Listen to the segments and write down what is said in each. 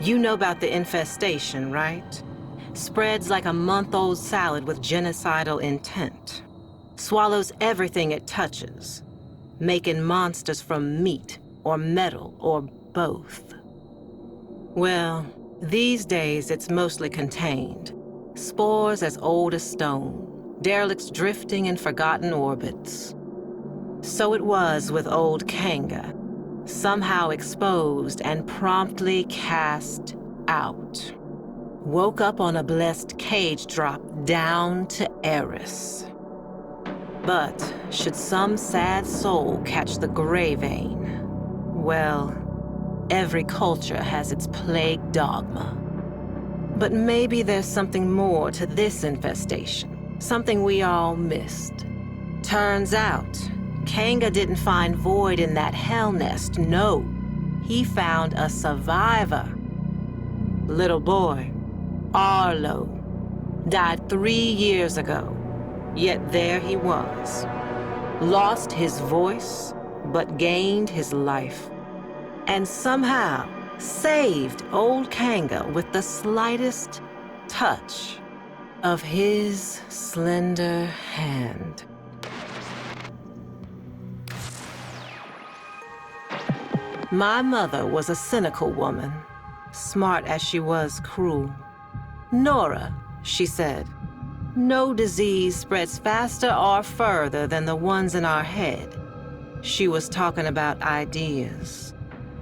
You know about the infestation, right? Spreads like a month-old salad with genocidal intent. Swallows everything it touches, making monsters from meat or metal or both. Well, these days it's mostly contained. Spores as old as stone, derelicts drifting in forgotten orbits. So it was with old Kanga, somehow exposed and promptly cast out. Woke up on a blessed cage drop down to Eris. But should some sad soul catch the gray vein, well, every culture has its plague dogma. But maybe there's something more to this infestation, something we all missed. Turns out, Kanga didn't find void in that hell nest, no. He found a survivor. Little boy, Arlo, died 3 years ago, yet there he was. Lost his voice, but gained his life. And somehow saved old Kanga with the slightest touch of his slender hand. My mother was a cynical woman, smart as she was cruel. Nora, she said, no disease spreads faster or further than the ones in our head. She was talking about ideas.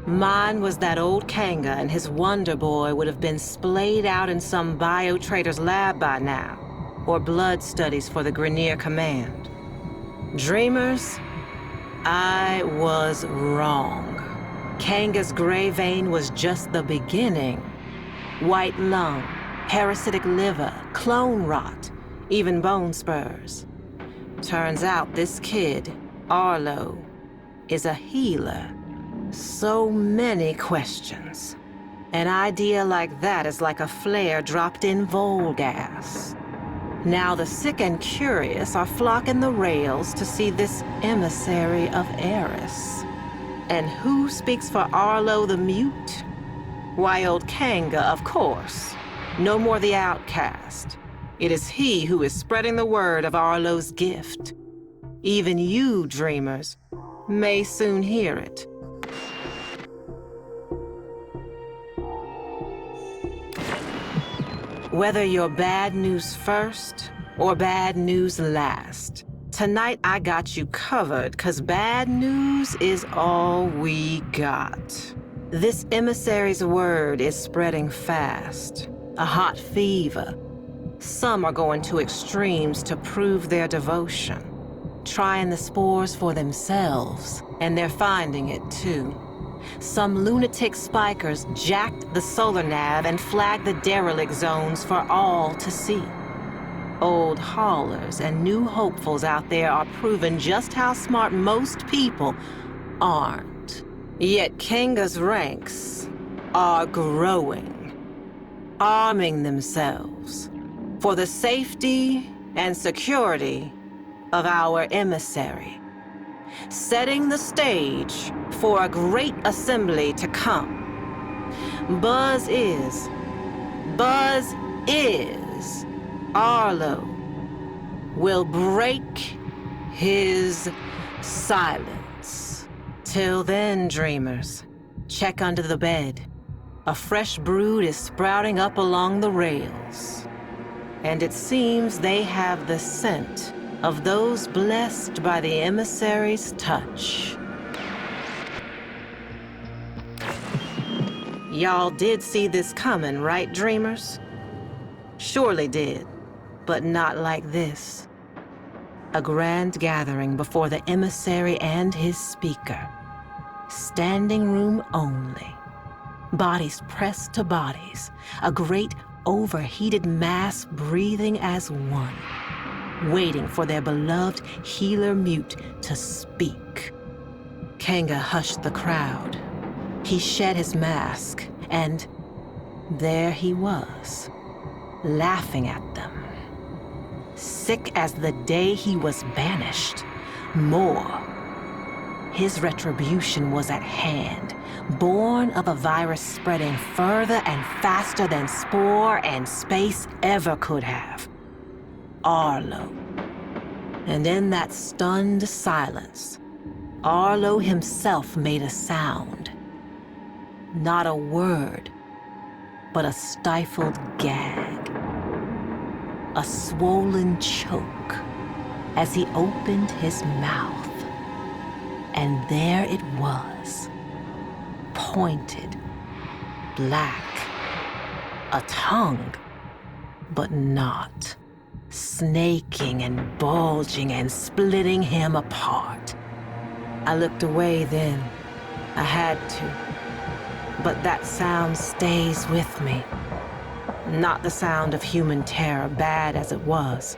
Mine was that old Kanga and his Wonder Boy would have been splayed out in some bio-trader's lab by now, or blood studies for the Grenier Command. Dreamers, I was wrong. Kanga's gray vein was just the beginning. White lung, parasitic liver, clone rot, even bone spurs. Turns out this kid, Arlo, is a healer. So many questions. An idea like that is like a flare dropped in Vol gas. Now the sick and curious are flocking the rails to see this emissary of Eris. And who speaks for Arlo the Mute? Why, old Kanga, of course. No more the outcast. It is he who is spreading the word of Arlo's gift. Even you, dreamers, may soon hear it. Whether you're bad news first or bad news last, tonight I got you covered, 'cause bad news is all we got. This emissary's word is spreading fast. A hot fever. Some are going to extremes to prove their devotion. Trying the spores for themselves, and they're finding it too. Some lunatic spikers jacked the solar nav and flagged the derelict zones for all to see. Old haulers and new hopefuls out there are proving just how smart most people aren't. Yet Kanga's ranks are growing, arming themselves for the safety and security of our emissary, setting the stage for a great assembly to come. Buzz is, Arlo will break his silence. Till then, dreamers, check under the bed. A fresh brood is sprouting up along the rails. And it seems they have the scent of those blessed by the emissary's touch. Y'all did see this coming, right, dreamers? Surely did, but not like this. A grand gathering before the emissary and his speaker. Standing room only. Bodies pressed to bodies. A great overheated mass breathing as one. Waiting for their beloved healer mute to speak. Kanga hushed the crowd. He shed his mask, and there he was, laughing at them. Sick as the day he was banished. More. His retribution was at hand, born of a virus spreading further and faster than spore and space ever could have. Arlo. And in that stunned silence, Arlo himself made a sound. Not a word, but a stifled gag. A swollen choke as he opened his mouth. And there it was. Pointed, black, a tongue, but not, snaking and bulging and splitting him apart. I looked away then. I had to. But that sound stays with me. Not the sound of human terror, bad as it was,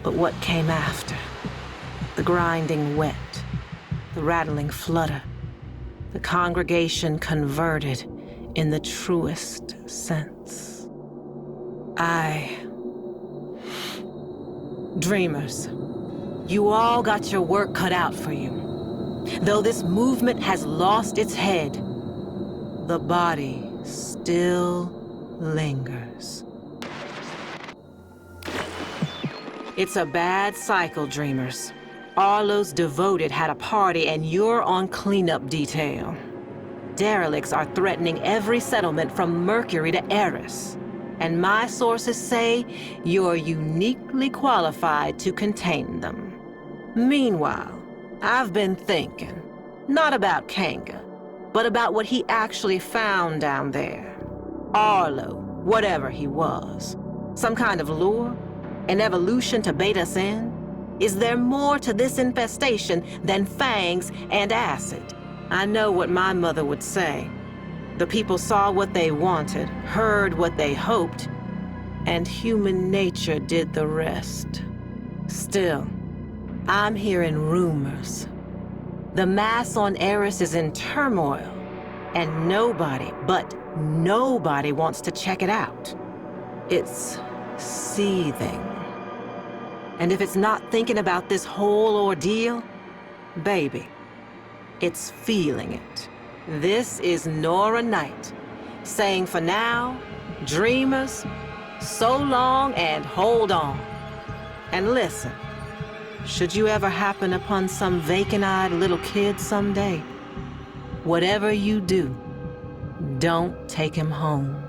but what came after. The grinding wet, the rattling flutter, the congregation converted in the truest sense. Dreamers, you all got your work cut out for you. Though this movement has lost its head, the body still lingers. It's a bad cycle, Dreamers. Arlo's devoted had a party and you're on cleanup detail. Derelicts are threatening every settlement from Mercury to Eris. And my sources say you're uniquely qualified to contain them. Meanwhile, I've been thinking, not about Kanga, but about what he actually found down there. Arlo, whatever he was. Some kind of lure? An evolution to bait us in? Is there more to this infestation than fangs and acid? I know what my mother would say. The people saw what they wanted, heard what they hoped, and human nature did the rest. Still, I'm hearing rumors. The mass on Eris is in turmoil, and nobody, but nobody wants to check it out. It's seething. And if it's not thinking about this whole ordeal, baby, it's feeling it. This is Nora Knight, saying for now, dreamers, so long and hold on. And listen, should you ever happen upon some vacant-eyed little kid someday, whatever you do, don't take him home.